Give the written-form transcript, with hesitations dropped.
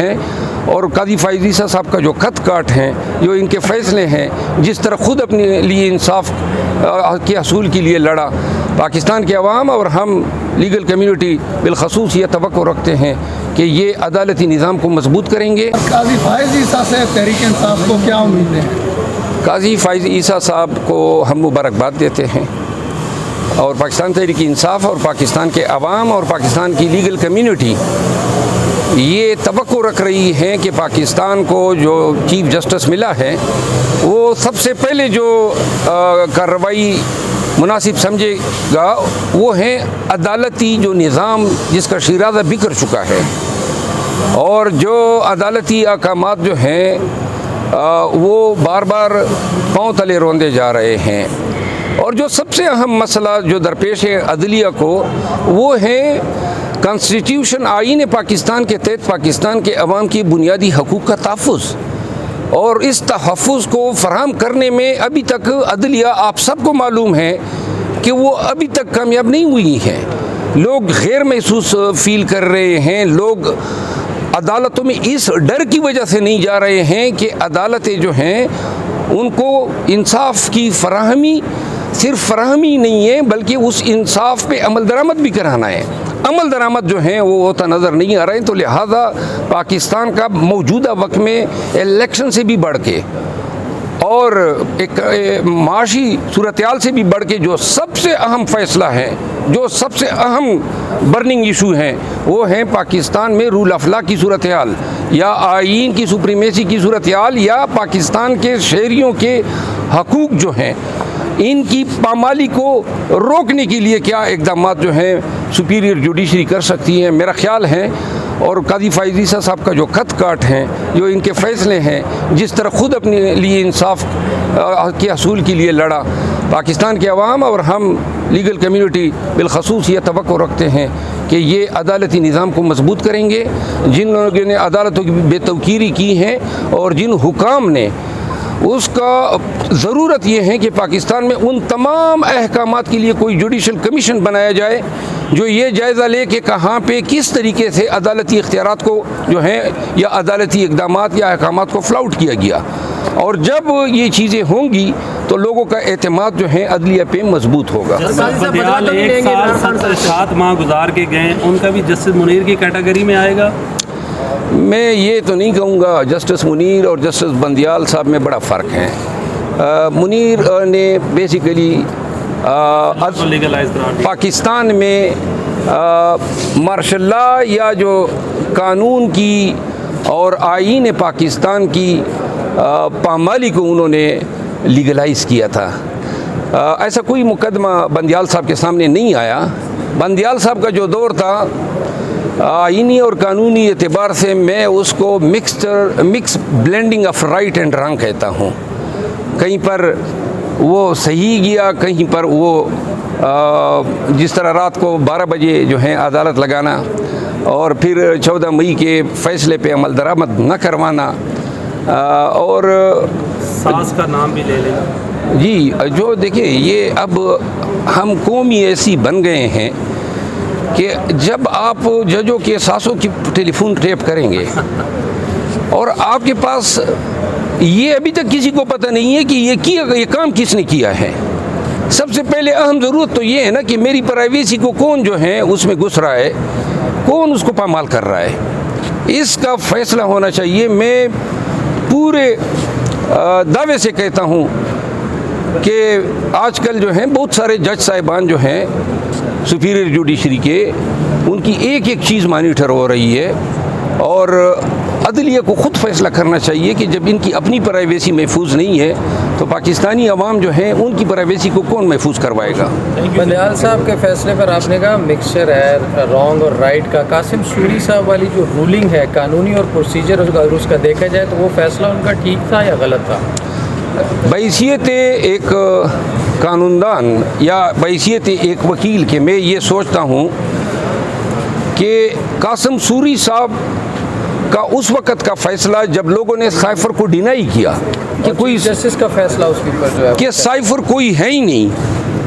ہیں اور قاضی فائز عیسیٰ صاحب کا جو خط کاٹ ہیں، جو ان کے فیصلے ہیں، جس طرح خود اپنے لیے انصاف کے حصول کے لیے لڑا، پاکستان کے عوام اور ہم لیگل کمیونٹی بالخصوص یہ توقع رکھتے ہیں کہ یہ عدالتی نظام کو مضبوط کریں گے۔ قاضی فائز عیسیٰ سے تحریک انصاف کو کیا امیدیں ہیں؟ قاضی فائز عیسیٰ صاحب کو ہم مبارکباد دیتے ہیں، اور پاکستان تحریک انصاف اور پاکستان کے عوام اور پاکستان کی لیگل کمیونٹی یہ توقع رکھ رہی ہے کہ پاکستان کو جو چیف جسٹس ملا ہے وہ سب سے پہلے جو کارروائی مناسب سمجھے گا وہ ہے عدالتی جو نظام جس کا شیرازہ بکھر چکا ہے، اور جو عدالتی احکامات جو ہیں وہ بار بار پاؤں تلے روندے جا رہے ہیں، اور جو سب سے اہم مسئلہ جو درپیش ہے عدلیہ کو وہ ہے کانسٹیٹیوشن آئین پاکستان کے تحت پاکستان کے عوام کی بنیادی حقوق کا تحفظ، اور اس تحفظ کو فراہم کرنے میں ابھی تک عدلیہ آپ سب کو معلوم ہے کہ وہ ابھی تک کامیاب نہیں ہوئی ہے۔ لوگ غیر محسوس فیل کر رہے ہیں، لوگ عدالتوں میں اس ڈر کی وجہ سے نہیں جا رہے ہیں کہ عدالتیں جو ہیں ان کو انصاف کی فراہمی صرف فراہمی نہیں ہے بلکہ اس انصاف پہ عمل درآمد بھی کرانا ہے۔ عمل درآمد جو ہیں وہ ہوتا نظر نہیں آ رہے ہیں، تو لہٰذا پاکستان کا موجودہ وقت میں الیکشن سے بھی بڑھ کے اور ایک معاشی صورتحال سے بھی بڑھ کے جو سب سے اہم فیصلہ ہے، جو سب سے اہم برننگ ایشو ہیں، وہ ہیں پاکستان میں رول آف لا کی صورتحال، یا آئین کی سپریمیسی کی صورتحال، یا پاکستان کے شہریوں کے حقوق جو ہیں ان کی پامالی کو روکنے کے لیے کیا اقدامات جو ہیں سپیریئر جوڈیشری کر سکتی ہے۔ میرا خیال ہے، اور قاضی فائز عیسیٰ صاحب کا جو خط کاٹ ہیں، جو ان کے فیصلے ہیں، جس طرح خود اپنے لیے انصاف کے حصول کے لیے لڑا، پاکستان کے عوام اور ہم لیگل کمیونٹی بالخصوص یہ توقع رکھتے ہیں کہ یہ عدالتی نظام کو مضبوط کریں گے۔ جن لوگوں نے عدالتوں کی بے توقیری کی ہے اور جن حکام نے اس کا ضرورت یہ ہے کہ پاکستان میں ان تمام احکامات کے لیے کوئی جوڈیشل کمیشن بنایا جائے جو یہ جائزہ لے کہ کہاں پہ کس طریقے سے عدالتی اختیارات کو جو ہیں یا عدالتی اقدامات یا احکامات کو فلاؤٹ کیا گیا، اور جب یہ چیزیں ہوں گی تو لوگوں کا اعتماد جو ہے عدلیہ پہ مضبوط ہوگا۔ بندیال 1 سال 7 ماہ گزار کے گئے، ان کا بھی جسٹس منیر کی کیٹیگری میں آئے گا؟ میں یہ تو نہیں کہوں گا، جسٹس منیر اور جسٹس بندیال صاحب میں بڑا فرق ہے۔ منیر نے بیسیکلی پاکستان میں مارشل لا یا جو قانون کی اور آئین پاکستان کی پامالی کو انہوں نے لیگلائز کیا تھا۔ ایسا کوئی مقدمہ بندیال صاحب کے سامنے نہیں آیا۔ بندیال صاحب کا جو دور تھا آئینی اور قانونی اعتبار سے میں اس کو mix blending of right and wrong کہتا ہوں۔ کہیں پر وہ صحیح گیا، کہیں پر وہ جس طرح رات کو 12 بجے جو ہے عدالت لگانا اور پھر 14 مئی کے فیصلے پہ عمل درآمد نہ کروانا، اور ساز کا نام بھی لے لیں۔ جی جو دیکھیں، یہ اب ہم قوم ہی ایسی بن گئے ہیں کہ جب آپ ججوں کے ساسوں کی ٹیلی فون ٹیپ کریں گے اور آپ کے پاس یہ ابھی تک کسی کو پتہ نہیں ہے کہ یہ کام کس نے کیا ہے، سب سے پہلے اہم ضرورت تو یہ ہے نا کہ میری پرائیویسی کو کون جو ہے اس میں گھس رہا ہے، کون اس کو پامال کر رہا ہے، اس کا فیصلہ ہونا چاہیے۔ میں پورے دعوے سے کہتا ہوں کہ آج کل جو ہیں بہت سارے جج صاحبان جو ہیں سپیریئر جوڈیشری کے، ان کی ایک ایک چیز مانیٹر ہو رہی ہے، اور عدلیہ کو خود فیصلہ کرنا چاہیے کہ جب ان کی اپنی پرائیویسی محفوظ نہیں ہے تو پاکستانی عوام جو ہیں ان کی پرائیویسی کو کون محفوظ کروائے گا۔ بندیال صاحب کے فیصلے پر آپ نے کہا مکسچر ہے رانگ اور رائٹ کا، قاسم سوری صاحب والی جو رولنگ ہے قانونی اور پروسیجر اگر اس کا دیکھا جائے تو وہ فیصلہ ان کا ٹھیک تھا یا غلط تھا؟ بحیثیت ایک قانون دان یا بحیثیت ایک وکیل کے میں یہ سوچتا ہوں کہ قاسم سوری صاحب کا اس وقت کا فیصلہ جب لوگوں نے سائفر کو ڈینائی کیا کہ کوئی جسٹس کا فیصلہ اس کے اوپر جو ہے کہ سائفر کوئی ہے ہی نہیں،